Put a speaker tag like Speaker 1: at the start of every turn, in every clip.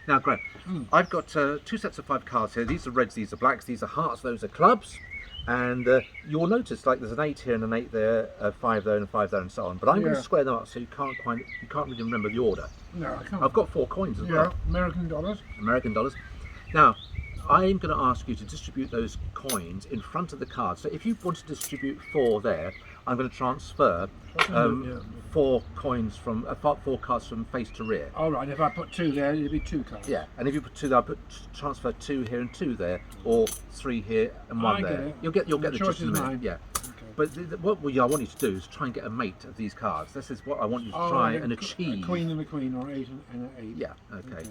Speaker 1: Now, Graham, I've got 2 sets of 5 cards here. These are reds, these are blacks, these are hearts, those are clubs. And you'll notice like there's an 8 here and an 8 there, a 5 there and a 5 there and so on. But I'm going to square them up so you can't really remember the order.
Speaker 2: No, I can't.
Speaker 1: I've got 4 coins as well.
Speaker 2: American dollars.
Speaker 1: American dollars. Now, I'm going to ask you to distribute those coins in front of the card. So if you want to distribute 4 there, I'm going to transfer 4 coins from 4 cards from face to rear.
Speaker 2: All right. If I put 2 there, it'd be 2 cards.
Speaker 1: Yeah, and if you put 2 there, transfer 2 here and 2 there, or 3 here and 1 there.
Speaker 2: Get it.
Speaker 1: You'll get the
Speaker 2: choice
Speaker 1: gist in a
Speaker 2: is
Speaker 1: minute.
Speaker 2: mine.
Speaker 1: Yeah.
Speaker 2: Okay.
Speaker 1: But what I want you to do is try and get a mate of these cards. This is what I want you to try and achieve.
Speaker 2: A queen and a queen, or 8 and an 8.
Speaker 1: Yeah. Okay.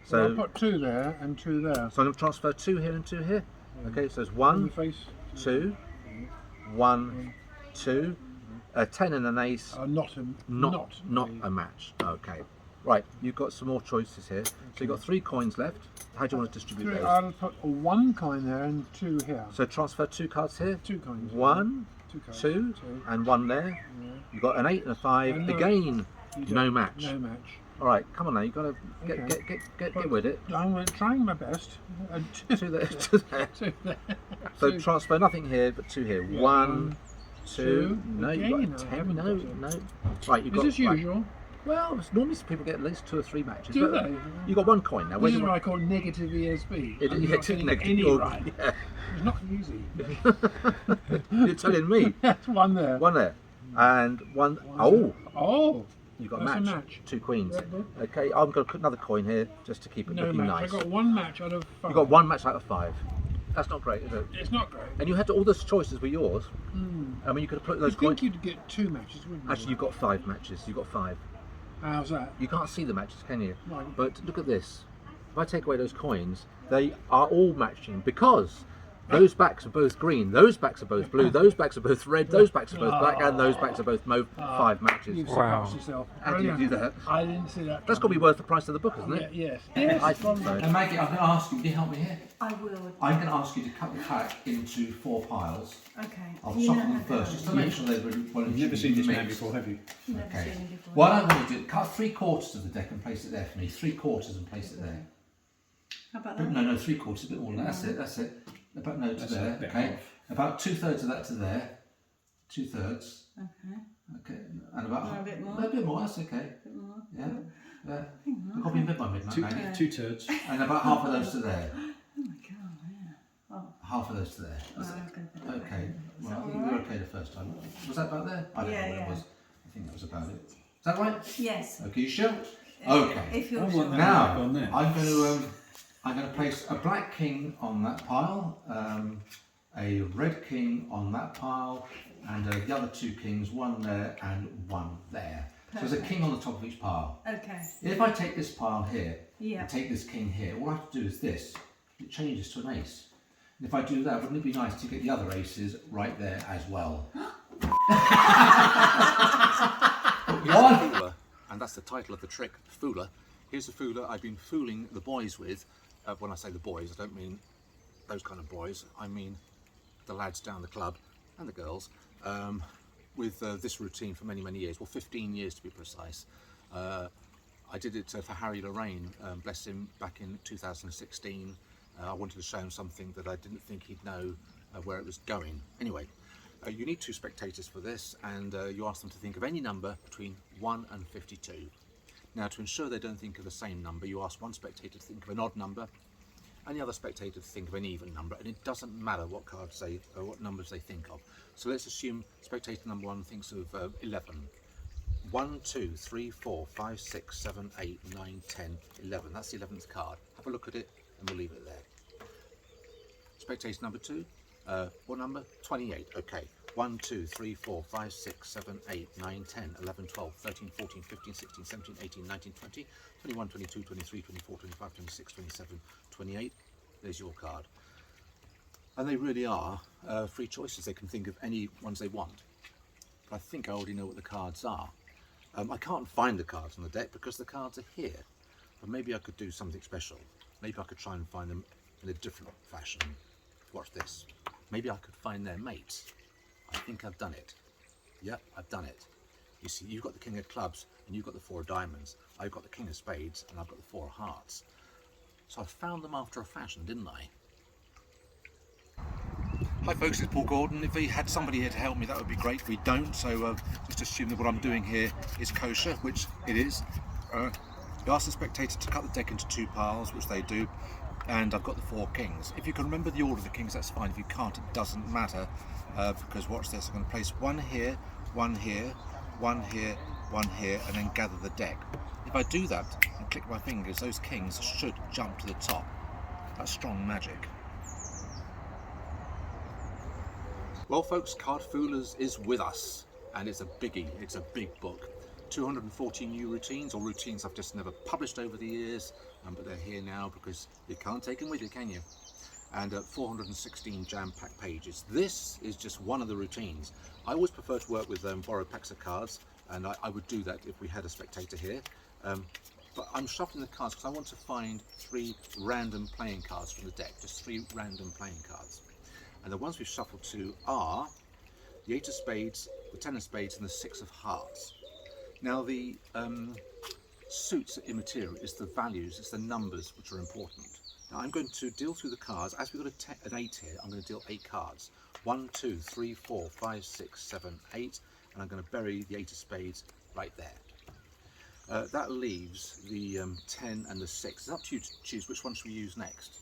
Speaker 2: So I'll put 2 there and 2 there.
Speaker 1: So I'm going to transfer 2 here and 2 here. Okay. So it's
Speaker 2: On
Speaker 1: 1,
Speaker 2: the face.
Speaker 1: 2, 1, 2, a 10 and an ace.
Speaker 2: Not
Speaker 1: a match. Okay. Right. You've got some more choices here. So you've got 3 coins left. How do you want to distribute those?
Speaker 2: I'll put 1 coin there and 2 here.
Speaker 1: So transfer 2 cards here.
Speaker 2: 2 coins.
Speaker 1: 1,
Speaker 2: 2 cards.
Speaker 1: 2, and 1 there.
Speaker 2: Yeah.
Speaker 1: You've got an 8 and a 5.
Speaker 2: And
Speaker 1: Again,
Speaker 2: You
Speaker 1: no
Speaker 2: don't-
Speaker 1: match.
Speaker 2: No match.
Speaker 1: All right, come on now. You've got to get with it.
Speaker 2: I'm trying my best. And
Speaker 1: 2 there, 2 there.
Speaker 2: 2 there.
Speaker 1: So
Speaker 2: 2.
Speaker 1: transfer nothing here, but 2 here.
Speaker 2: Yeah,
Speaker 1: 1, 2. No, you've
Speaker 2: Again,
Speaker 1: got a
Speaker 2: I
Speaker 1: 10.
Speaker 2: haven't
Speaker 1: No,
Speaker 2: got it.
Speaker 1: no. Right, you've
Speaker 2: Is
Speaker 1: got.
Speaker 2: this
Speaker 1: right.
Speaker 2: usual?
Speaker 1: Well, normally people get at least 2 or 3 matches.
Speaker 2: Do
Speaker 1: but
Speaker 2: they?
Speaker 1: You've got 1 coin now.
Speaker 2: This
Speaker 1: Where
Speaker 2: is
Speaker 1: do you
Speaker 2: what I
Speaker 1: want?
Speaker 2: call negative ESB.
Speaker 1: It,
Speaker 2: I'm
Speaker 1: yeah,
Speaker 2: not
Speaker 1: it's
Speaker 2: getting
Speaker 1: negative.
Speaker 2: any
Speaker 1: You're-
Speaker 2: right.
Speaker 1: Yeah.
Speaker 2: It's not easy.
Speaker 1: You're telling me.
Speaker 2: That's 1 there.
Speaker 1: 1 there. And 1.
Speaker 2: One
Speaker 1: Oh,
Speaker 2: there. Oh.
Speaker 1: you've got a
Speaker 2: That's a
Speaker 1: match.
Speaker 2: match.
Speaker 1: 2 queens.
Speaker 2: Yeah, good.
Speaker 1: Okay, I'm going to put another coin here just to keep it
Speaker 2: No
Speaker 1: looking
Speaker 2: match.
Speaker 1: nice.
Speaker 2: I got 1 match out of 5.
Speaker 1: You've got 1 match out of 5. That's not great, is it?
Speaker 2: It's not great.
Speaker 1: And you had all those choices were yours. I mean, you could have put
Speaker 2: I
Speaker 1: those
Speaker 2: think
Speaker 1: coins.
Speaker 2: you'd get 2 matches, wouldn't you?
Speaker 1: Actually, you've got 5 matches. You've got 5.
Speaker 2: How's that?
Speaker 1: You can't see the matches, can you?
Speaker 2: Right.
Speaker 1: But look at this. If I take away those coins, they are all matching because those backs are both green, those backs are both blue, those backs are both red, those backs are both black, and those backs are both mauve. 5 matches.
Speaker 2: You've
Speaker 3: Wow.
Speaker 2: surpassed yourself.
Speaker 1: How do you do that?
Speaker 2: I didn't see that.
Speaker 1: That's got to be worth the price of the book, isn't it?
Speaker 2: Yes.
Speaker 1: I think so.
Speaker 4: Now, Maggie, I'm going to ask you, will you help me here?
Speaker 5: I will.
Speaker 4: I'm going to ask you to cut the pack into 4 piles.
Speaker 5: Okay.
Speaker 4: I'll
Speaker 5: You
Speaker 4: shuffle
Speaker 5: know
Speaker 4: them
Speaker 5: how
Speaker 4: first,
Speaker 5: to
Speaker 4: just to make sure they're really well
Speaker 6: You've never seen this man
Speaker 4: mixed.
Speaker 6: before, have you?
Speaker 5: Never
Speaker 4: Okay.
Speaker 5: seen it before.
Speaker 4: What I want you to do, cut 3/4 of the deck and place it there for me. 3/4 and place it there.
Speaker 5: How about that?
Speaker 4: No, 3/4, a bit more than that. That's it. About no to
Speaker 6: That's
Speaker 4: there.
Speaker 6: a bit
Speaker 4: Okay.
Speaker 6: off.
Speaker 4: About 2/3 of that to there. 2/3.
Speaker 5: Okay.
Speaker 4: Okay. And about
Speaker 5: No, a bit more.
Speaker 4: A bit more. That's okay.
Speaker 5: A bit more.
Speaker 4: Yeah. Yeah. I've got me mid by midnight, Maggie.
Speaker 6: 2 turds.
Speaker 4: And about half of those to there.
Speaker 5: Oh my god, yeah. Oh,
Speaker 4: Half of those to there.
Speaker 5: well, I was going to put it back
Speaker 4: Okay.
Speaker 5: in. Is
Speaker 4: Well,
Speaker 5: that
Speaker 4: I think
Speaker 5: all
Speaker 4: we were
Speaker 5: right?
Speaker 4: okay the first time. Was that about there? I don't
Speaker 5: Yeah,
Speaker 4: know where
Speaker 5: yeah.
Speaker 4: it was. I think that was about it. Is that right?
Speaker 5: Yes.
Speaker 4: Okay, you sure? Okay.
Speaker 5: If you're
Speaker 6: I
Speaker 5: sure.
Speaker 6: want that.
Speaker 4: Now,
Speaker 6: on there.
Speaker 4: I'm going to place a black king on that pile, a red king on that pile, and the other 2 kings, 1 there and 1 there. So there's a
Speaker 5: Perfect.
Speaker 4: king on the top of each pile.
Speaker 5: Okay.
Speaker 4: If I take this pile here
Speaker 5: Yeah.
Speaker 4: and take this king here, all I have to do is this. It changes to an ace. And if I do that, wouldn't it be nice to get the other aces right there as well?
Speaker 1: Fooler, and that's the title of the trick, Fooler. Here's a fooler I've been fooling the boys with. When I say the boys, I don't mean those kind of boys. I mean the lads down the club and the girls with this routine for many, many years. Well, 15 years to be precise. I did it for Harry Lorraine, bless him, back in 2016. I wanted to show him something that I didn't think he'd know where it was going. Anyway, you need 2 spectators for this, and you ask them to think of any number between 1 and 52. Now, to ensure they don't think of the same number, you ask one spectator to think of an odd number, and the other spectator to think of an even number, and it doesn't matter what cards they, or what numbers they think of. So let's assume spectator number 1 thinks of 11. 1, 2, 3, 4, 5, 6, 7, 8, 9, 10, 11. That's the 11th card. Have a look at it, and we'll leave it there. Spectator number 2, what number? 28. Okay. 1, 2, 3, 4, 5, 6, 7, 8, 9, 10, 11, 12, 13, 14, 15, 16, 17, 18, 19, 20, 21, 22, 23, 24, 25, 26, 27, 28. There's your card. And they really are free choices. They can think of any ones they want. But I think I already know what the cards are. I can't find the cards on the deck because the cards are here. But maybe I could do something special. Maybe I could try and find them in a different fashion. Watch this. Maybe I could find their mates. I think I've done it. Yep, I've done it. You see, you've got the king of clubs and you've got the 4 of diamonds. I've got the king of spades and I've got the 4 of hearts. So I found them after a fashion, didn't I? Hi folks, it's Paul Gordon. If we had somebody here to help me, that would be great. We don't, so just assume that what I'm doing here is kosher, which it is. We asked the spectator to cut the deck into 2 piles, which they do, and I've got the 4 kings. If you can remember the order of the kings, that's fine. If you can't, it doesn't matter, because watch this. I'm going to place 1 here, 1 here, 1 here, 1 here, and then gather the deck. If I do that and click my fingers, those kings should jump to the top. That's strong magic. Well folks, Card Foolers is with us, and it's a biggie, it's a big book. 240 new routines, or routines I've just never published over the years, but they're here now because you can't take them with you, can you? And 416 jam-packed pages. This is just one of the routines. I always prefer to work with borrowed packs of cards, and I would do that if we had a spectator here. But I'm shuffling the cards because I want to find 3 random playing cards from the deck, just 3 random playing cards. And the ones we've shuffled to are the 8 of spades, the 10 of spades, and the 6 of hearts. Now the suits are immaterial, it's the values, it's the numbers which are important. Now I'm going to deal through the cards. As we've got an 8 here, I'm going to deal 8 cards. 1, 2, 3, 4, 5, 6, 7, 8, and I'm going to bury the 8 of spades right there. That leaves the 10 and the 6. It's up to you to choose which one should we use next.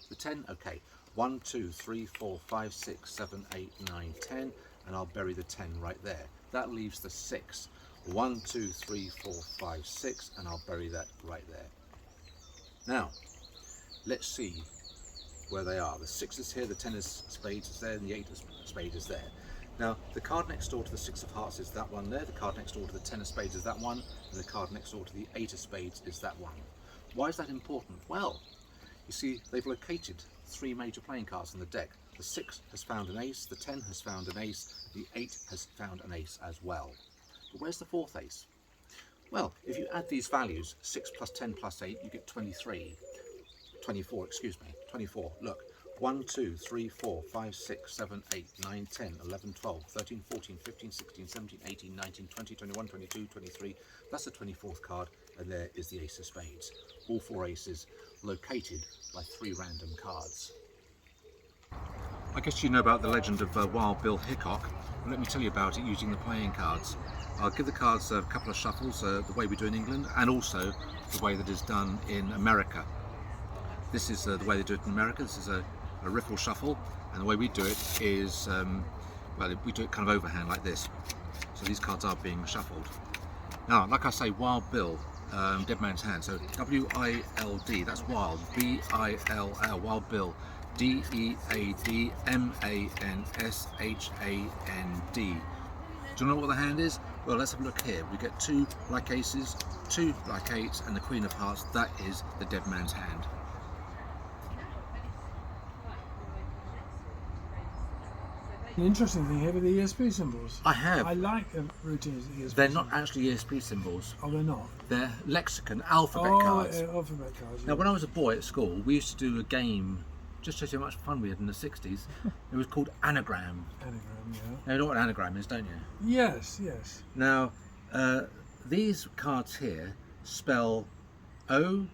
Speaker 1: The 10, okay. 1, 2, 3, 4, 5, 6, 7, 8, 9, 10, and I'll bury the 10 right there. That leaves the 6. 1, 2, 3, 4, 5, 6, and I'll bury that right there. Now, let's see where they are. The 6 is here, the 10 of spades is there, and the 8 of spades is there. Now, the card next door to the 6 of hearts is that one there, the card next door to the 10 of spades is that one, and the card next door to the 8 of spades is that one. Why is that important? Well, you see, they've located 3 major playing cards in the deck. The 6 has found an ace, the 10 has found an ace, the 8 has found an ace as well. But where's the 4th ace? Well, if you add these values, 6 plus 10 plus 8, you get 24, excuse me, 24. Look, 1, 2, 3, 4, 5, 6, 7, 8, 9, 10, 11, 12, 13, 14, 15, 16, 17, 18, 19, 20, 21, 22, 23. That's the 24th card, and there is the ace of spades. All 4 aces located by 3 random cards. I guess you know about the legend of Wild Bill Hickok. Well, let me tell you about it using the playing cards. I'll give the cards a couple of shuffles, the way we do in England, and also the way that is done in America. This is the way they do it in America. This is a riffle shuffle, and the way we do it is, well, we do it kind of overhand like this. So these cards are being shuffled. Now, like I say, Wild Bill, Dead Man's Hand. So W-I-L-D, that's Wild, B-I-L-L, Wild Bill. D-E-A-D-M-A-N-S-H-A-N-D. Do you know what the hand is? Well, let's have a look here. We get 2 black aces, 2 black 8s, and the Queen of Hearts. That is the Dead Man's Hand.
Speaker 2: An interesting thing here with the ESP symbols.
Speaker 1: I have.
Speaker 2: I like the routines of the ESP
Speaker 1: They're
Speaker 2: symbols.
Speaker 1: not actually ESP symbols.
Speaker 2: Oh, they're not?
Speaker 1: They're lexicon, alphabet cards.
Speaker 2: Alphabet cards.
Speaker 1: Now, when I was a boy at school, we used to do a game, just to show you how much fun we had in the 60s. It was called Anagram.
Speaker 2: Anagram, yeah.
Speaker 1: Now, you know what an anagram is, don't you?
Speaker 2: Yes, yes.
Speaker 1: Now, these cards here spell O-N-I-O-N,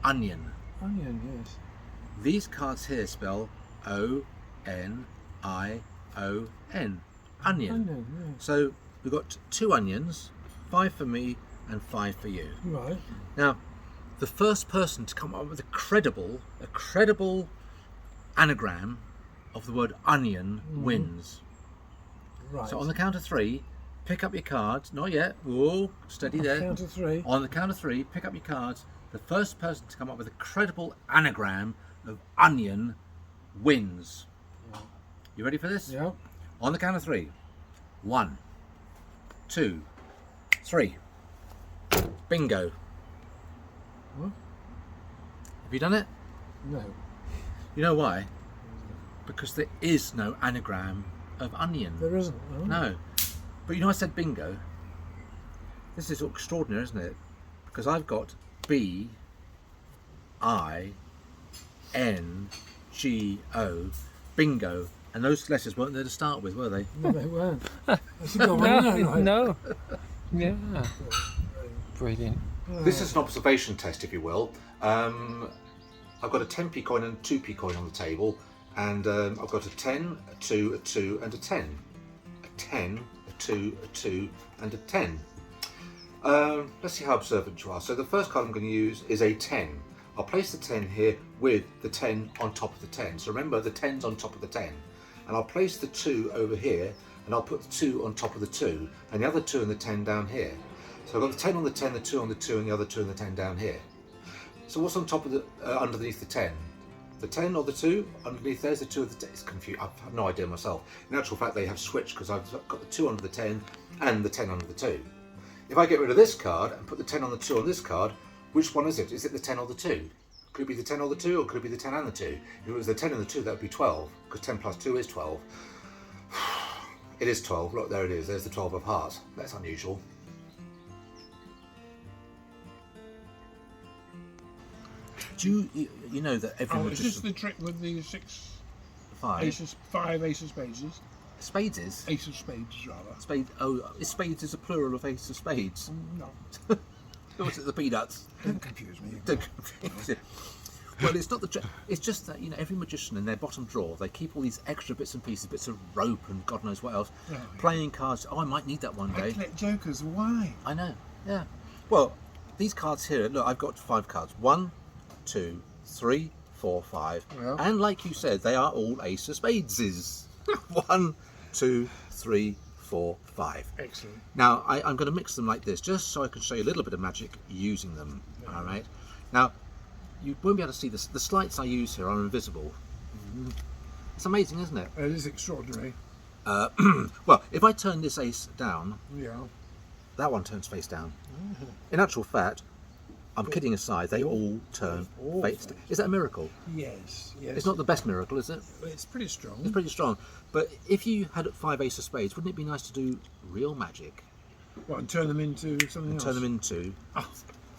Speaker 1: onion.
Speaker 2: Onion, yes.
Speaker 1: These cards here spell O-N-I-O-N, onion.
Speaker 2: Onion, yeah.
Speaker 1: So we've got 2 onions, 5 for me and 5 for you.
Speaker 2: Right.
Speaker 1: Now, the first person to come up with a credible anagram of the word onion wins.
Speaker 2: Right.
Speaker 1: So on the count of 3, pick up your cards. Not yet. Whoa, steady there.
Speaker 2: Count of 3.
Speaker 1: On the count of 3, pick up your cards. The first person to come up with a credible anagram of onion wins. You ready for this?
Speaker 2: Yeah.
Speaker 1: On the count of 3. 1, 2, 3. Bingo.
Speaker 2: What?
Speaker 1: Have you done it?
Speaker 2: No.
Speaker 1: You know why? Because there is no anagram of onion.
Speaker 2: There isn't. No.
Speaker 1: No. But you know I said bingo? This is extraordinary, isn't it? Because I've got B-I-N-G-O, bingo, And those letters weren't there to start with, were they?
Speaker 2: No, they weren't. That's a good one, isn't it? Like,
Speaker 3: No. Yeah. Brilliant.
Speaker 1: This is an observation test, if you will. I've got a 10p coin and a 2p coin on the table, and I've got a 10, a 2, a 2, and a 10. A 10, a 2, a 2, and a 10. Let's see how observant you are. So the first card I'm going to use is a 10. I'll place the 10 here with the 10 on top of the 10. So remember, the 10's on top of the 10. And I'll place the 2 over here, and I'll put the 2 on top of the 2, and the other 2 and the 10 down here. So I've got the 10 on the 10, the 2 on the 2, and the other 2 and the 10 down here. So what's on top of the, underneath the 10? The 10 or the 2? Underneath there's the 2 of the 10. It's confused. I have no idea myself. In actual fact, they have switched because I've got the 2 under the 10 and the 10 under the 2. If I get rid of this card and put the 10 on the 2 on this card, which one is it? Is it the 10 or the 2? Could it be the 10 or the 2, or could it be the 10 and the 2? If it was the 10 and the 2, that would be 12, because 10 plus 2 is 12. It is 12. Look, there it is. There's the 12 of hearts. That's unusual. Do you know that every
Speaker 2: Oh, is this
Speaker 1: magician...
Speaker 2: the trick with the 6
Speaker 1: Five.
Speaker 2: aces, 5 ace of spades?
Speaker 1: Spades is?
Speaker 2: Ace of spades, rather.
Speaker 1: Spade. Oh, spades is a plural of ace of spades.
Speaker 2: No,
Speaker 1: Or was it the peanuts?
Speaker 2: don't confuse me.
Speaker 1: Don't confuse it. Well, it's not the. It's just that, you know, every magician in their bottom drawer, they keep all these extra bits and pieces, bits of rope and God knows what else,
Speaker 2: Yeah.
Speaker 1: playing cards. Oh, I might need that one
Speaker 2: I
Speaker 1: day.
Speaker 2: collect jokers. Why?
Speaker 1: I know. Yeah. Well, these cards here. Look, I've got 5 cards. 1, 2, 3, 4, 5.
Speaker 2: Yeah.
Speaker 1: And like you said, they are all ace of spadeses. 1, 2, 3, 4, 5.
Speaker 2: Excellent.
Speaker 1: Now, I'm going to mix them like this, just so I can show you a little bit of magic using them. All right. Now, you won't be able to see this. The sleights I use here are invisible. It's amazing, isn't it?
Speaker 2: It is extraordinary.
Speaker 1: Well, if I turn this ace down,
Speaker 2: Yeah.
Speaker 1: that one turns face down. In actual fact, I'm kidding aside, they all turn
Speaker 2: All
Speaker 1: face
Speaker 2: face
Speaker 1: down. Is that a miracle?
Speaker 2: Yes. Yes.
Speaker 1: It's not the best miracle, is it?
Speaker 2: It's pretty strong.
Speaker 1: It's pretty strong. But if you had 5 ace of spades, wouldn't it be nice to do real magic?
Speaker 2: What, and turn them into something else?
Speaker 1: Turn them into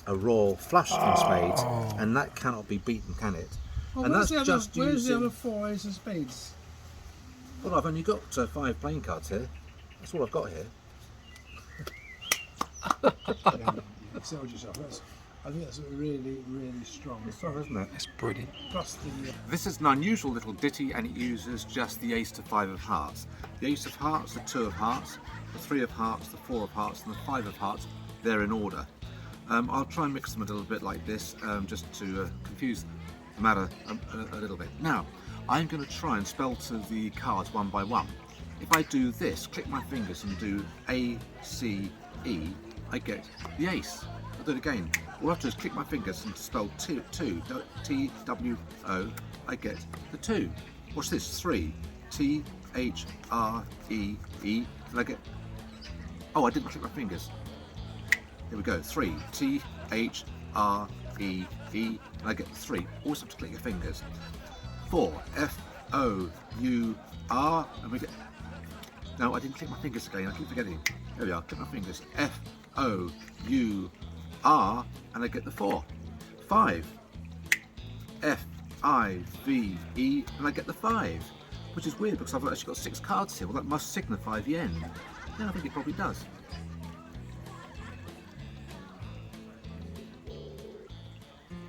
Speaker 1: a raw flush in spades, and that cannot be beaten, can it?
Speaker 2: Oh,
Speaker 1: and
Speaker 2: where's
Speaker 1: that's
Speaker 2: the other,
Speaker 1: just
Speaker 2: where's the
Speaker 1: using...
Speaker 2: other 4 ace of spades?
Speaker 1: Well, I've only got 5 playing cards here. That's all I've got here.
Speaker 2: Yeah, you excelled yourself. I think that's really, really strong.
Speaker 1: Isn't it?
Speaker 3: That's brilliant.
Speaker 2: Plus the
Speaker 1: This is an unusual little ditty, and it uses just the ace to 5 of hearts. The ace of hearts, the 2 of hearts, the 3 of hearts, the 4 of hearts, and the 5 of hearts. They're in order. I'll try and mix them a little bit like this, just to confuse the matter a little bit. Now, I'm going to try and spell to the cards one by one. If I do this, click my fingers and do A, C, E, I get the ace. I'll do it again. All I have to do is click my fingers and spell two, T, W, O, I get the 2. Watch this, 3, T, H, R, E, E, and I get... Oh, I didn't click my fingers. Here we go, 3, T, H, R, E, E, and I get 3. Always have to click your fingers. 4, F, O, U, R, and we get... No, I didn't click my fingers again, I keep forgetting. There we are, click my fingers. F, O, U, R, and I get the 4. 5, F, I, V, E, and I get the 5. Which is weird because I've actually got 6 cards here. Well, that must signify the end. Yeah, I think it probably does.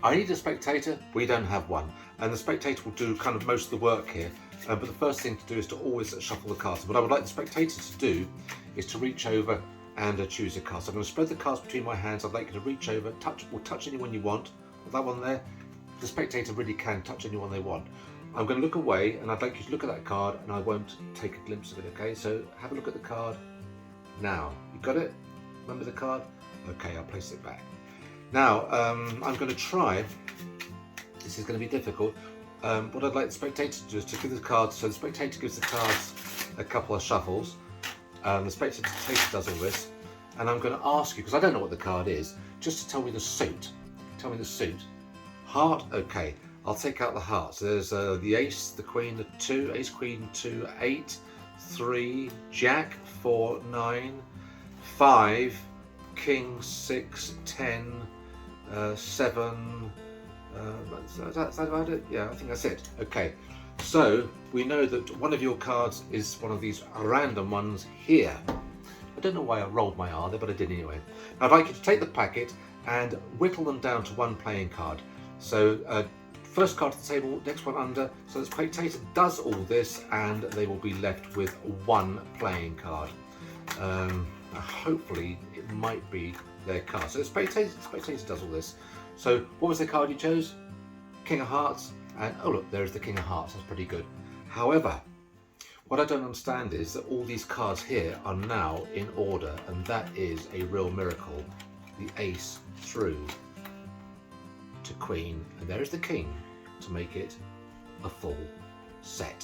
Speaker 1: I need a spectator. We don't have one. And the spectator will do kind of most of the work here. But the first thing to do is to always shuffle the cards. What I would like the spectator to do is to reach over and choose a card. So I'm going to spread the cards between my hands. I'd like you to reach over, touch anyone you want. That one there, the spectator really can touch anyone they want. I'm going to look away and I'd like you to look at that card and I won't take a glimpse of it, okay? So have a look at the card now. You got it? Remember the card? Okay, I'll place it back. Now, I'm going to try, this is going to be difficult, what I'd like the spectator to do is to give the cards, so the spectator gives the cards a couple of shuffles, the spectator does all this, and I'm going to ask you, because I don't know what the card is, just to tell me the suit. Tell me the suit. Heart, okay, I'll take out the heart. So there's the ace, the queen, the 2, ace, queen, 2, 8, 3, jack, 4, 9, 5, king, 6, 10, 7, is that about it? Yeah, I think that's it. Okay, So we know that one of your cards is one of these random ones here. I don't know why I rolled my R there, but I did anyway. Now I'd like you to take the packet and whittle them down to one playing card. So first card to the table, next one under. So the spectator does all this and they will be left with one playing card. Hopefully it might be their card. So the spectator does all this. So what was the card you chose? King of Hearts. And oh look, there's the King of Hearts. That's pretty good. However, what I don't understand is that all these cards here are now in order, and that is a real miracle. The ace through to Queen, and there's the King to make it a full set.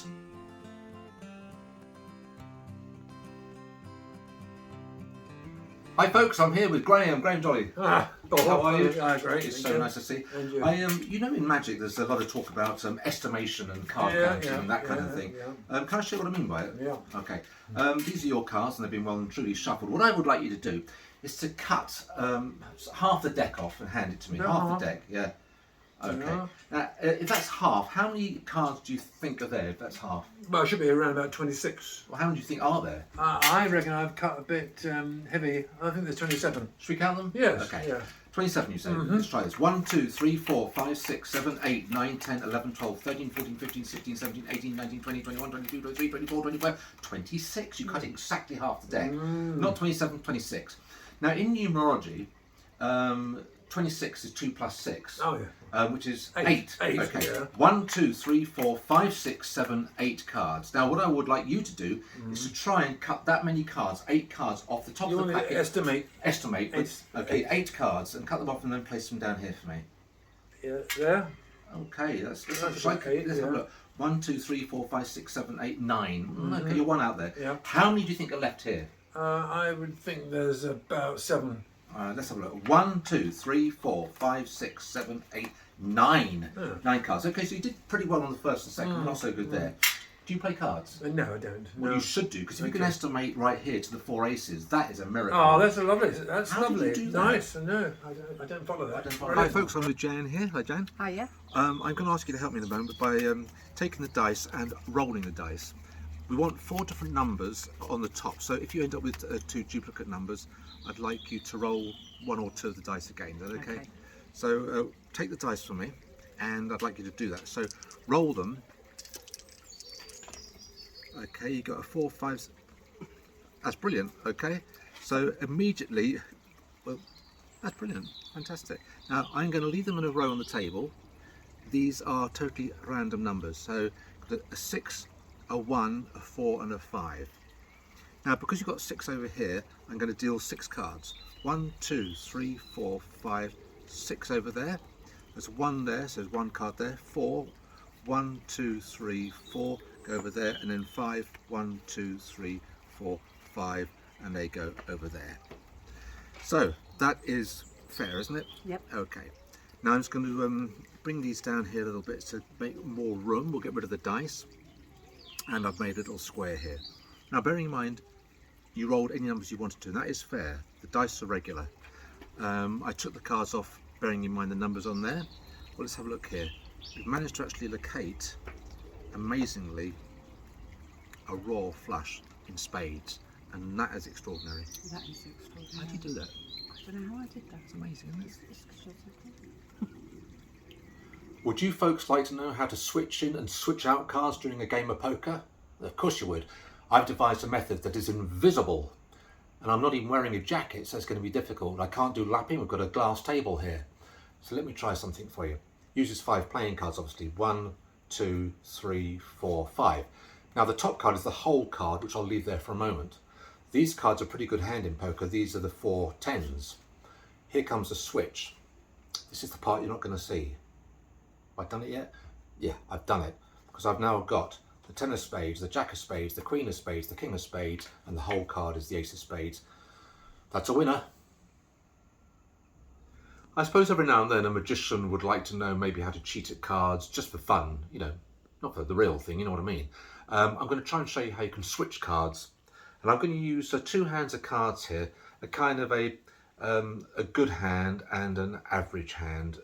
Speaker 1: Hi folks, I'm here with Graham Jolly.
Speaker 2: Ah,
Speaker 1: How are you?
Speaker 2: Great.
Speaker 1: It's
Speaker 2: thank
Speaker 1: so
Speaker 2: you.
Speaker 1: nice to see.
Speaker 2: And you?
Speaker 1: You know, in Magic, there's a lot of talk about estimation and card counting and that kind of thing.
Speaker 2: Yeah.
Speaker 1: Can I show you what I mean by it?
Speaker 2: Yeah.
Speaker 1: Okay. These are your cards, and they've been well and truly shuffled. What I would like you to do is to cut half the deck off and hand it to me.
Speaker 2: No,
Speaker 1: half
Speaker 2: half.
Speaker 1: the deck, yeah. Okay.
Speaker 2: Yeah.
Speaker 1: Now, if that's half, how many cards do you think are there? If that's half,
Speaker 2: Well, it should be around about 26.
Speaker 1: well, how many do you think are there?
Speaker 2: I reckon I've cut a bit heavy. I think there's 27.
Speaker 1: Should we count them?
Speaker 2: Yes.
Speaker 1: Okay.
Speaker 2: Yeah.
Speaker 1: 27, you say? Let's try this. 1, 2, 3, 4, 5, 6, 7, 8, 9, 10, 11, 12, 13, 14, 15, 16, 17, 18, 19, 20, 21, 22, 23, 24, 25, 26. You cut exactly half the deck. Not 27, 26. Now, in numerology, 26 is 2 plus 6.
Speaker 2: Oh, yeah.
Speaker 1: Which is
Speaker 2: Eight.
Speaker 1: 8.
Speaker 2: Eight,
Speaker 1: Okay.
Speaker 2: yeah.
Speaker 1: 1, 2, 3, 4, 5, 6, 7, 8 cards. Now, what I would like you to do is to try and cut that many cards, 8 cards, off the top
Speaker 2: You
Speaker 1: of the
Speaker 2: want to
Speaker 1: packet.
Speaker 2: estimate?
Speaker 1: Okay, 8 cards, and cut them off and then place them down here for me.
Speaker 2: Yeah, there.
Speaker 1: Okay, let's
Speaker 2: That's
Speaker 1: like,
Speaker 2: okay,
Speaker 1: let's have a
Speaker 2: yeah.
Speaker 1: look. 1, 2, 3, 4, 5, 6, 7, 8, 9. Okay, you're one out there.
Speaker 2: Yeah.
Speaker 1: How many do you think are left here?
Speaker 2: I would think there's about 7.
Speaker 1: Let's have a look. 1, 2, 3, 4, 5, 6, 7, 8, 9. 9 cards. Okay, so you did pretty well on the first and second, not so good there. Do you play cards?
Speaker 2: No, I don't.
Speaker 1: Well,
Speaker 2: No.
Speaker 1: you should do, because if you can
Speaker 2: Okay.
Speaker 1: estimate right here to the 4 aces, that is a miracle.
Speaker 2: Oh, that's a lovely. That's
Speaker 1: How did you
Speaker 2: lovely.
Speaker 1: do that?
Speaker 2: Nice. No, I don't follow that.
Speaker 1: I don't follow
Speaker 6: Hi
Speaker 1: that.
Speaker 6: folks, I'm with Jan here. Hi Jan.
Speaker 5: Hiya.
Speaker 6: I'm going to ask you to help me in a moment by taking the dice and rolling the dice. We want 4 different numbers on the top, so if you end up with 2 duplicate numbers, I'd like you to roll 1 or 2 of the dice again. Is that okay?
Speaker 5: Okay.
Speaker 6: So take the dice from me, and I'd like you to do that. So roll them. Okay, you got a 4, 5. That's brilliant. Okay, so immediately, well, that's brilliant, fantastic. Now I'm going to leave them in a row on the table. These are totally random numbers. So a 6, a 1, a 4, and a 5. Now, because you've got 6 over here, I'm going to deal 6 cards. 1, 2, 3, 4, 5, 6 over there. There's 1 there, so there's 1 card there. 4, 1, 2, 3, 4, go over there, and then 5, 1, 2, 3, 4, 5, and they go over there. So that is fair, isn't it?
Speaker 5: Yep.
Speaker 6: Okay. Now I'm just going to bring these down here a little bit to make more room. We'll get rid of the dice, and I've made a little square here. Now, bearing in mind, you rolled any numbers you wanted to, and that is fair. The dice are regular. I took the cards off, bearing in mind the numbers on there. Well, let's have a look here. We've managed to actually locate, amazingly, a royal flush in spades, and that is extraordinary.
Speaker 5: That is extraordinary.
Speaker 6: How do you do that?
Speaker 5: I don't know how I did that.
Speaker 6: It's amazing, isn't it?
Speaker 5: It's
Speaker 1: Would you folks like to know how to switch in and switch out cards during a game of poker? Of course you would. I've devised a method that is invisible, and I'm not even wearing a jacket, so it's going to be difficult. I can't do lapping. We've got a glass table here. So let me try something for you. Uses 5 playing cards, obviously. 1, 2, 3, 4, 5. Now the top card is the whole card, which I'll leave there for a moment. These cards are pretty good hand in poker. These are the 4 tens. Here comes the switch. This is the part you're not going to see. Have I done it yet? Yeah, I've done it, because I've now got the 10 of spades, the jack of spades, the queen of spades, the king of spades, and the whole card is the ace of spades. That's a winner. I suppose every now and then a magician would like to know maybe how to cheat at cards just for fun, you know, not for the real thing, you know what I mean. I'm going to try and show you how you can switch cards, and I'm going to use 2 hands of cards here, a kind of a good hand and an average hand.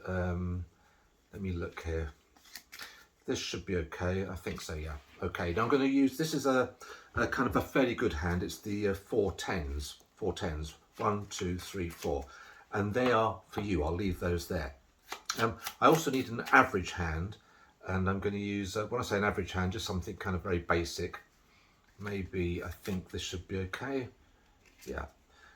Speaker 1: Let me look here.
Speaker 6: This should be okay. I think so, yeah. Okay, now I'm going to use, this is a kind of a fairly good hand. It's the 4 tens. 4 tens. 1, 2, 3, 4. And they are for you. I'll leave those there. I also need an average hand. And I'm going to use, when I say an average hand, just something kind of very basic. Maybe, I think this should be okay. Yeah.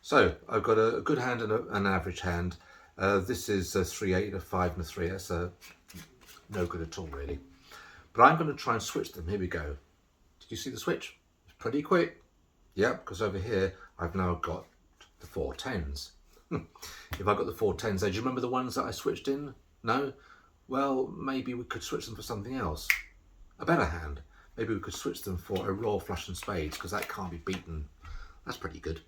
Speaker 6: So, I've got a good hand and an average hand. This is a 3, 8, a 5 and a 3. That's no good at all, really. But I'm going to try and switch them. Here we go. Did you see the switch? It's pretty quick. Yeah, because over here, I've now got the 4 tens. If I got the 4 tens there, do you remember the ones that I switched in? No? Well, maybe we could switch them for something else. A better hand. Maybe we could switch them for a royal flush and spades, because that can't be beaten. That's pretty good.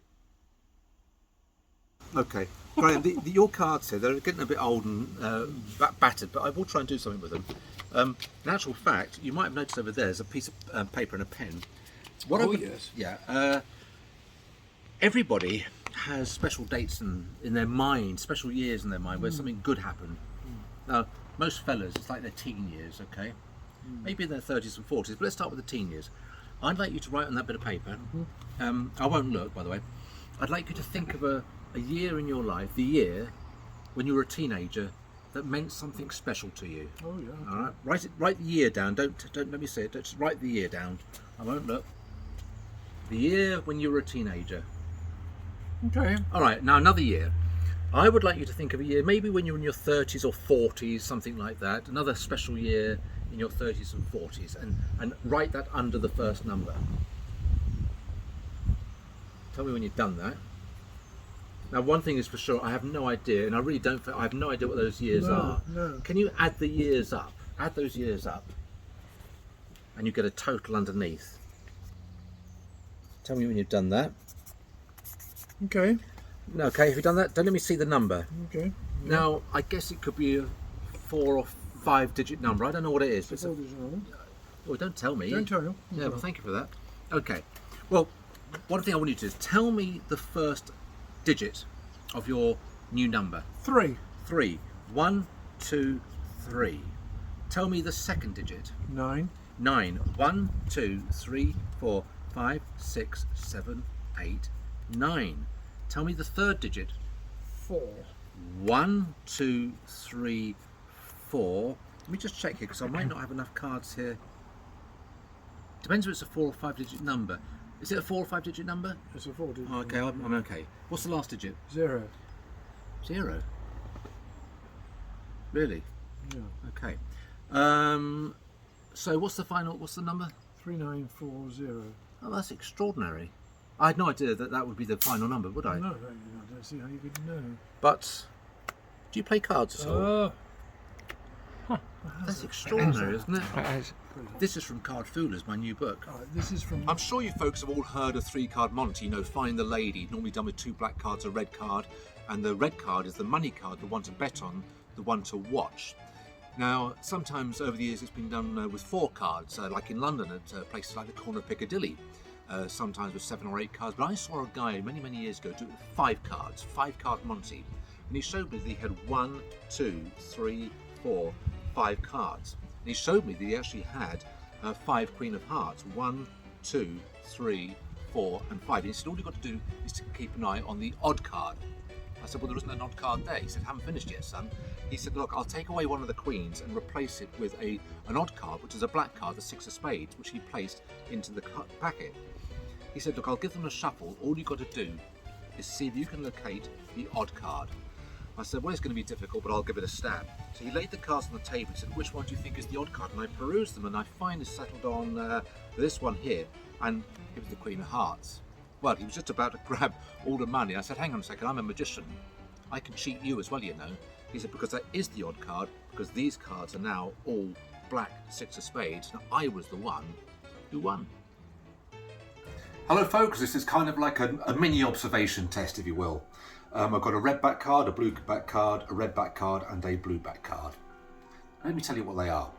Speaker 6: Okay, Graham, your cards here, they're getting a bit old and battered, but I will try and do something with them. In actual fact, you might have noticed over there's a piece of paper and a pen.
Speaker 2: Yes.
Speaker 6: Yeah. Everybody has special dates in their mind, special years in their mind, where something good happened. Now, most fellas, it's like their teen years, okay? Maybe in their 30s and 40s, but let's start with the teen years. I'd like you to write on that bit of paper. I won't look, by the way. I'd like you to think of a year in your life, the year when you were a teenager, that meant something special to you.
Speaker 2: Oh yeah.
Speaker 6: All right, write the year down. Don't let me see it. Just write the year down. I won't look. The year when you were a teenager.
Speaker 2: Okay.
Speaker 6: All right, now another year. I would like you to think of a year, maybe when you're in your 30s or 40s, something like that. Another special year in your 30s and 40s, and write that under the first number. Tell me when you've done that. Now, one thing is for sure, I have no idea, and I really don't. I have no idea what those years are.
Speaker 2: No.
Speaker 6: Can you add the years up? Add those years up, and you get a total underneath. Tell me when you've done that.
Speaker 2: Okay.
Speaker 6: Okay, have you done that? Don't let me see the number.
Speaker 2: Okay.
Speaker 6: Now, I guess it could be a 4 or 5 digit number. I don't know what it is. But well, don't tell me.
Speaker 2: Don't tell you.
Speaker 6: Yeah, well, thank you for that. Okay. Well, one thing I want you to do is tell me the first digit of your new number.
Speaker 2: 3.
Speaker 6: 3. 1, 2, 3. Tell me the second digit.
Speaker 2: 9.
Speaker 6: 9. 1, 2, 3, 4, 5, 6, 7, 8, 9. Tell me the third digit.
Speaker 2: 4.
Speaker 6: 1, 2, 3, 4. Let me just check here because I might not have enough cards here. Depends if it's a 4 or 5 digit number. Is it a 4 or 5 digit number?
Speaker 2: It's a 4 digit.
Speaker 6: Oh, okay, I'm okay. What's the last digit?
Speaker 2: 0.
Speaker 6: 0. Really?
Speaker 2: Yeah.
Speaker 6: Okay. So what's the number?
Speaker 2: 3940.
Speaker 6: Oh, that's extraordinary. I had no idea that would be the final number, would I?
Speaker 2: No, I don't see how you could know.
Speaker 6: But do you play cards at all? That's extraordinary, isn't it? This is from Card Foolers, my new book.
Speaker 2: This is from.
Speaker 6: I'm sure you folks have all heard of 3-card Monty, find the lady, normally done with 2 black cards, a red card, and the red card is the money card, the one to bet on, the one to watch. Now, sometimes over the years it's been done with 4 cards, like in London at places like the corner of Piccadilly, sometimes with 7 or 8 cards, but I saw a guy many, many years ago do it with 5 cards, 5-card Monty, and he showed me that he had 1, 2, 3, 4, 5 cards. And he showed me that he actually had 5 Queen of Hearts. 1, 2, 3, 4, and 5. He said all you've got to do is to keep an eye on the odd card. I said, well, there isn't an odd card there. He said, haven't finished yet, son. He said, look, I'll take away one of the queens and replace it with an odd card, which is a black card, the 6 of spades, which he placed into the packet. He said, look, I'll give them a shuffle. All you've got to do is see if you can locate the odd card. I said, well, it's going to be difficult, but I'll give it a stab. So he laid the cards on the table and said, which one do you think is the odd card? And I perused them, and I finally settled on this one here, and it was the Queen of Hearts. Well, he was just about to grab all the money. I said, hang on a second, I'm a magician. I can cheat you as well, He said, because that is the odd card, because these cards are now all black 6 of spades. Now, I was the one who won. Hello, folks. This is kind of like a mini observation test, if you will. I've got a red back card, a blue back card, a red back card, and a blue back card. Let me tell you what they are.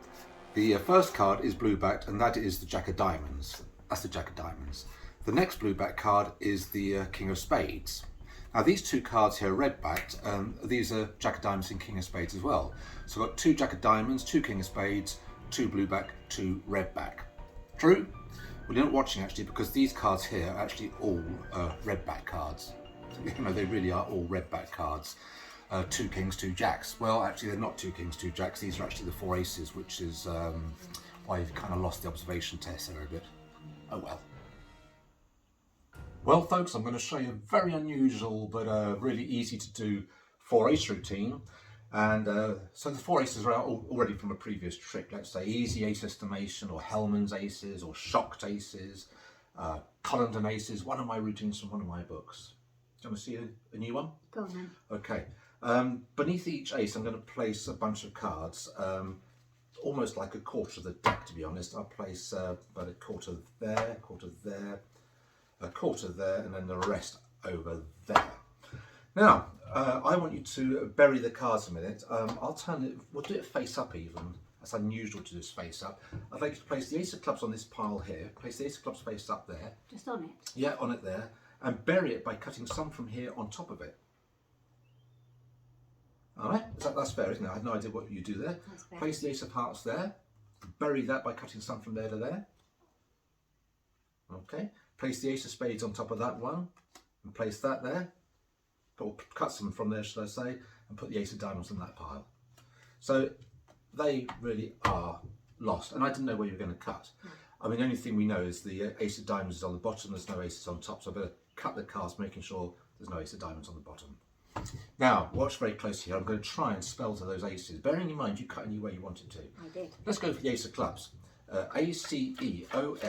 Speaker 6: The first card is blue backed, and that is the Jack of Diamonds. That's the Jack of Diamonds. The next blue back card is the King of Spades. Now these 2 cards here are red backed. These are Jack of Diamonds and King of Spades as well. So I've got 2 Jack of Diamonds, 2 King of Spades,
Speaker 1: 2 blue back, 2 red back. True? Well, you're not watching actually, because these cards here are actually all red back cards. You know, they really are all red back cards. 2 kings, 2 jacks. Well, actually they're not 2 kings, 2 jacks. These are actually the 4 aces, which is why you've kind of lost the observation test there a bit. Oh well. Well, folks, I'm going to show you a very unusual but really easy to do 4 ace routine. And so the 4 aces are already from a previous trick. Let's say easy ace estimation, or Hellman's aces, or shocked aces, Collington aces. One of my routines from one of my books. Do you want to see a new one?
Speaker 7: Go on then.
Speaker 1: Okay. Beneath each ace, I'm going to place a bunch of cards, almost like a quarter of the deck, to be honest. I'll place about a quarter there, a quarter there, a quarter there, and then the rest over there. Now, I want you to bury the cards a minute. I'll turn it, we'll do it face up even. That's unusual to do this face up. I'd like you to place the ace of clubs on this pile here, place the ace of clubs face up there.
Speaker 7: Just on it.
Speaker 1: Yeah, on it there. And bury it by cutting some from here on top of it. Alright, that's fair, isn't it? I have no idea what you do there.
Speaker 7: That's fair.
Speaker 1: Place the ace of hearts there. Bury that by cutting some from there to there. Okay. Place the ace of spades on top of that one. And place that there. Or cut some from there, should I say. And put the ace of diamonds in that pile. So they really are lost. And I didn't know where you were going to cut. I mean, the only thing we know is the ace of diamonds is on the bottom. There's no aces on top. So I better cut the cards, making sure there's no ace of diamonds on the bottom. Now, watch very closely here. I'm going to try and spell to those aces. Bearing in mind, you cut any way you wanted to.
Speaker 7: I did.
Speaker 1: Let's go for the ace of clubs. A-C-E-O-F-C-L-U-B-S.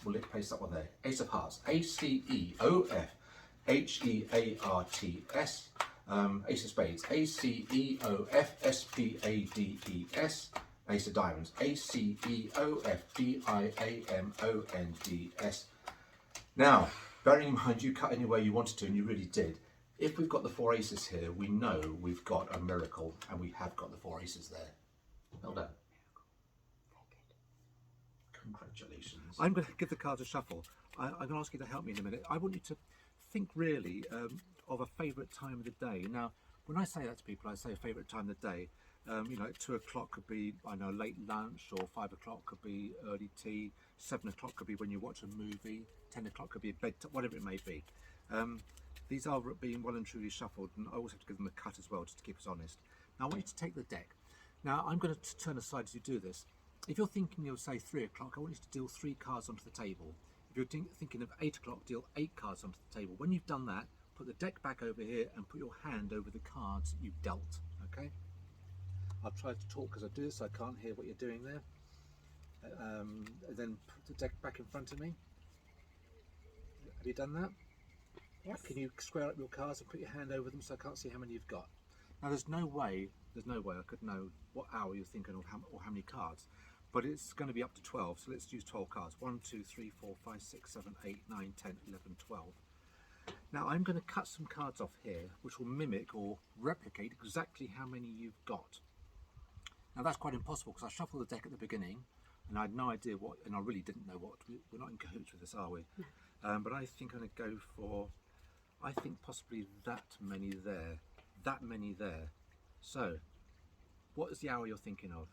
Speaker 1: We'll place that one there. Ace of hearts. A-C-E-O-F-H-E-A-R-T-S. Ace of spades. A-C-E-O-F-S-P-A-D-E-S. Ace of diamonds. A-C-E-O-F-D-I-A-M-O-N-D-S. Now, bearing in mind you cut any way you wanted to, and you really did, if we've got the 4 aces here, we know we've got a miracle, and we have got the 4 aces there. Well done. Congratulations. I'm going to give the cards a shuffle. I'm going to ask you to help me in a minute. I want you to think really of a favourite time of the day. Now, when I say that to people, I say a favourite time of the day. You know, 2 o'clock could be, I know, late lunch, or 5 o'clock could be early tea, 7 o'clock could be when you watch a movie, 10 o'clock could be bedtime, whatever it may be. These are being well and truly shuffled, and I always have to give them a cut as well, just to keep us honest. Now, I want you to take the deck. Now, I'm going to turn aside as you do this. If you're thinking of, say, 3 o'clock, I want you to deal 3 cards onto the table. If you're thinking of 8 o'clock, deal 8 cards onto the table. When you've done that, put the deck back over here and put your hand over the cards you've dealt, okay? I'll try to talk as I do this, so I can't hear what you're doing there. Then put the deck back in front of me. Have you done that?
Speaker 7: Yes.
Speaker 1: Can you square up your cards and put your hand over them so I can't see how many you've got? Now, there's no way I could know what hour you're thinking of or how many cards, but it's going to be up to 12, so let's use 12 cards. 1, 2, 3, 4, 5, 6, 7, 8, 9, 10, 11, 12. Now, I'm going to cut some cards off here, which will mimic or replicate exactly how many you've got. Now, that's quite impossible because I shuffled the deck at the beginning and I had no idea what, and I really didn't know what. We're not in cahoots with this, are we? But I think I'm going to go for, I think possibly that many there. So, what is the hour you're thinking of?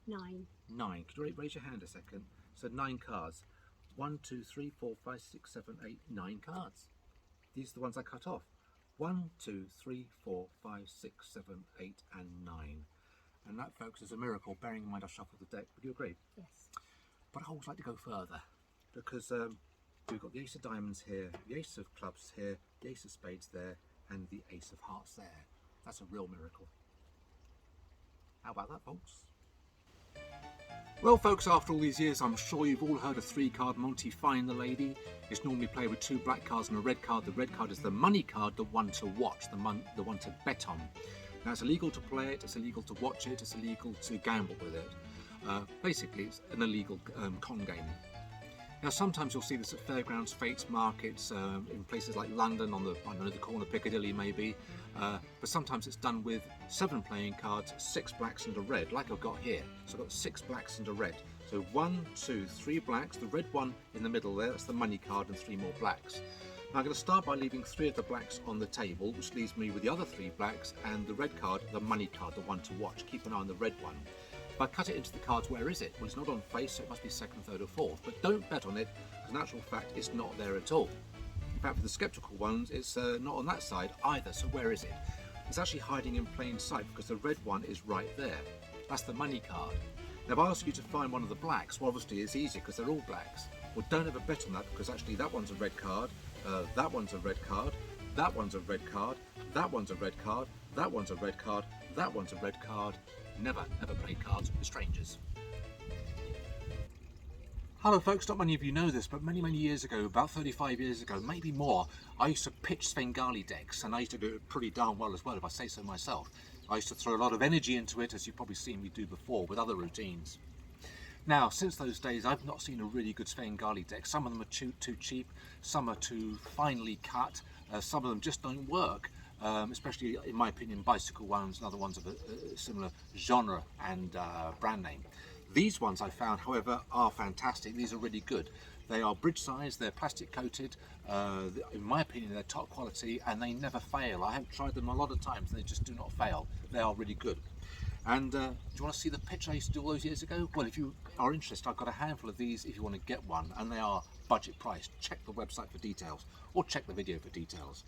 Speaker 7: 9.
Speaker 1: 9. Could you raise your hand a second? So 9 cards. 1, 2, 3, 4, 5, 6, 7, 8, 9 cards. These are the ones I cut off. 1, 2, 3, 4, 5, 6, 7, 8, and 9. And that, folks, is a miracle, bearing in mind I shuffled the deck. Would you agree?
Speaker 7: Yes.
Speaker 1: But I always like to go further, because we've got the ace of diamonds here, the ace of clubs here, the ace of spades there, and the ace of hearts there. That's a real miracle. How about that, folks? Well, folks, after all these years, I'm sure you've all heard of 3-card Monty Find the Lady. It's normally played with 2 black cards and a red card. The red card is the money card, the one to watch, the one to bet on. Now, it's illegal to play it, it's illegal to watch it, it's illegal to gamble with it. Basically, it's an illegal con game. Now, sometimes you'll see this at fairgrounds, fates, markets, in places like London, on the, I don't know, the corner of Piccadilly maybe. But sometimes it's done with 7 playing cards, 6 blacks and a red, like I've got here. So I've got 6 blacks and a red. So 1, 2, 3 blacks, the red one in the middle there, that's the money card, and 3 more blacks. Now, I'm going to start by leaving 3 of the blacks on the table, which leaves me with the other 3 blacks and the red card, the money card, the one to watch. Keep an eye on the red one.
Speaker 6: I cut it into the cards, where is it? Well, it's not on face, so it must be second, third or fourth. But don't bet on it, because in actual fact, it's not there at all. In fact, for the sceptical ones, it's not on that side either, so where is it? It's actually hiding in plain sight, because the red one is right there. That's the money card. Now, if I ask you to find one of the blacks, well, obviously it's easy, because they're all blacks. Well, don't ever bet on that, because actually that one's a red card, that one's a red card, that one's a red card, that one's a red card, that one's a red card, that one's a red card. Never, ever play cards with strangers. Hello folks, not many of you know this, but many years ago, about 35 years ago, maybe more, I used to pitch Svengali decks, and I used to do it pretty darn well as well, if I say so myself. I used to throw a lot of energy into it, as you've probably seen me do before, with other routines. Now, since those days, I've not seen a really good Svengali deck. Some of them are too cheap, some are too finely cut, some of them just don't work. Especially, in my opinion, bicycle ones and other ones of a similar genre and brand name. These ones I found, however, are fantastic. These are really good. They are bridge size, they're plastic coated, in my opinion they're top quality, and they never fail. I have tried them a lot of times and they just do not fail. They are really good. And do you want to see the pitch I used to do all those years ago? Well, if you are interested, I've got a handful of these if you want to get one, and they are budget priced. Check the website for details, or check the video for details.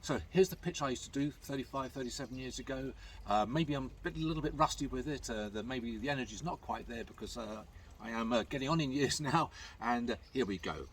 Speaker 6: So here's the pitch I used to do 35, 37 years ago. Maybe I'm a little bit rusty with it. Maybe the energy's not quite there because I am getting on in years now. And here we go.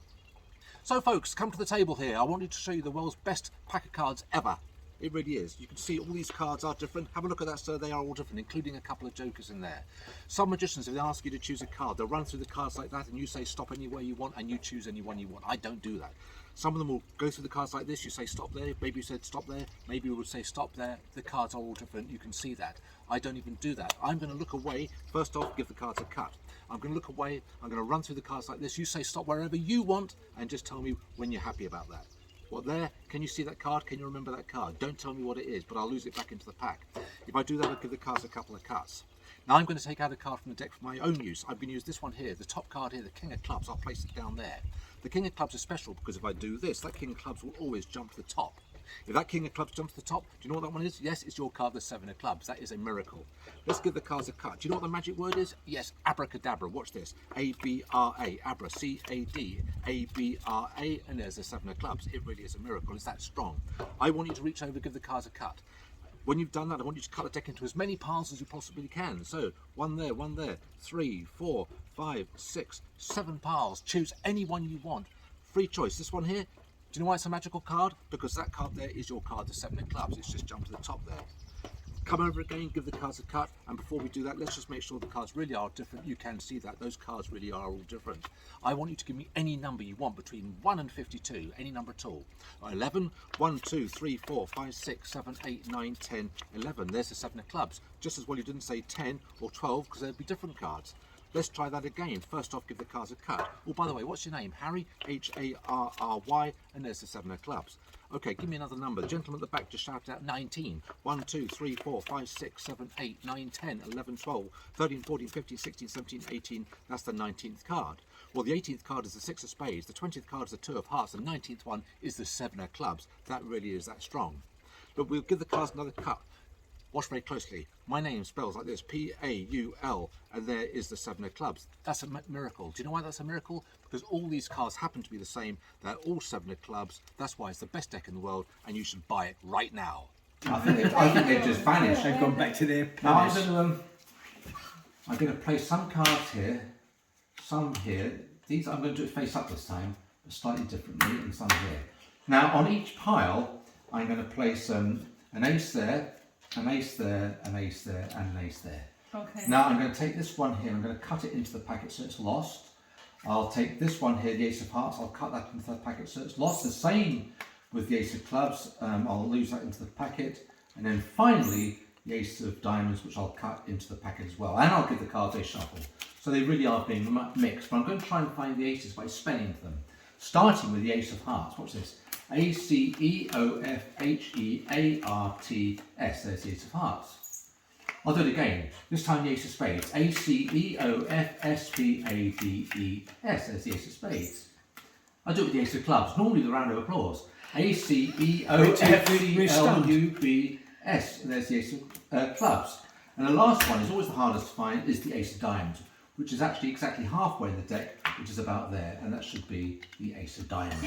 Speaker 6: So folks, come to the table here. I wanted to show you the world's best pack of cards ever. It really is. You can see all these cards are different. Have a look at that, sir. They are all different, including a couple of jokers in there. Some magicians, if they ask you to choose a card, they'll run through the cards like that and you say stop anywhere you want and you choose any one you want. I don't do that. Some of them will go through the cards like this. You say stop there. Maybe you said stop there. Maybe you would say stop there. The cards are all different. You can see that. I don't even do that. I'm going to look away. First off, give the cards a cut. I'm going to look away. I'm going to run through the cards like this. You say stop wherever you want and just tell me when you're happy about that. What there? Can you see that card? Can you remember that card? Don't tell me what it is, but I'll lose it back into the pack. If I do that, I'll give the cards a couple of cuts. Now I'm going to take out a card from the deck for my own use. I'm going to use this one here, the top card here, the King of Clubs. I'll place it down there. The King of Clubs is special because if I do this, that King of Clubs will always jump to the top. If that King of Clubs jumps to the top, do you know what that one is? Yes, it's your card, the Seven of Clubs. That is a miracle. Let's give the cards a cut. Do you know what the magic word is? Yes, abracadabra. Watch this. A-B-R-A, abra, C-A-D, A-B-R-A, and there's the Seven of Clubs. It really is a miracle. It's that strong. I want you to reach over, give the cards a cut. When you've done that, I want you to cut the deck into as many piles as you possibly can. So, one there, 3, 4, 5, 6, 7 piles. Choose any one you want. Free choice. This one here, do you know why it's a magical card? Because that card there is your card, the Seven of Clubs. It's just jumped to the top there. Come over again, give the cards a cut, and before we do that, let's just make sure the cards really are different. You can see that. Those cards really are all different. I want you to give me any number you want between 1 and 52, any number at all. 11, 1, 2, 3, 4, 5, 6, 7, 8, 9, 10, 11. There's the Seven of Clubs. Just as well you didn't say 10 or 12, because there'd be different cards. Let's try that again. First off, give the cards a cut. Oh, by the way, what's your name? Harry, H-A-R-R-Y, and there's the Seven of Clubs. Okay, give me another number. The gentleman at the back just shouted out 19. 1, 2, 3, 4, 5, 6, 7, 8, 9, 10, 11, 12, 13, 14, 15, 16, 17, 18. That's the 19th card. Well, the 18th card is the Six of Spades. The 20th card is the Two of Hearts. The 19th one is the Seven of Clubs. That really is that strong. But we'll give the cards another cut. Watch very closely. My name spells like this, P-A-U-L, and there is the Seven of Clubs. That's a miracle. Do you know why that's a miracle? Because all these cards happen to be the same. They're all Seven of Clubs. That's why it's the best deck in the world, and you should buy it right now. I think they've just vanished.
Speaker 2: They've gone back to their
Speaker 6: Now
Speaker 2: place.
Speaker 6: I'm going to place some cards here, some here. These I'm going to do it face up this time, but slightly differently, and some here. Now on each pile, I'm going to place an ace there, an ace there, an ace there, and an ace there.
Speaker 5: Okay.
Speaker 6: Now I'm going to take this one here, I'm going to cut it into the packet so it's lost. I'll take this one here, the Ace of Hearts, I'll cut that into the packet so it's lost. The same with the Ace of Clubs, I'll lose that into the packet. And then finally, the Ace of Diamonds, which I'll cut into the packet as well. And I'll give the cards a shuffle. So they really are being mixed, but I'm going to try and find the aces by spelling them. Starting with the Ace of Hearts, watch this. A-C-E-O-F-H-E-A-R-T-S, there's the Ace of Hearts. I'll do it again, this time the Ace of Spades. A-C-E-O-F-S-P-A-D-E-S, there's the Ace of Spades. I'll do it with the Ace of Clubs, normally the round of applause. A-C-E-O-F-C-L-U-B-S, there's the Ace of Clubs.
Speaker 4: And the last one is always the hardest to find, is the ace of diamonds, which is actually exactly halfway in the deck, which is about there, and that should be the ace of diamonds.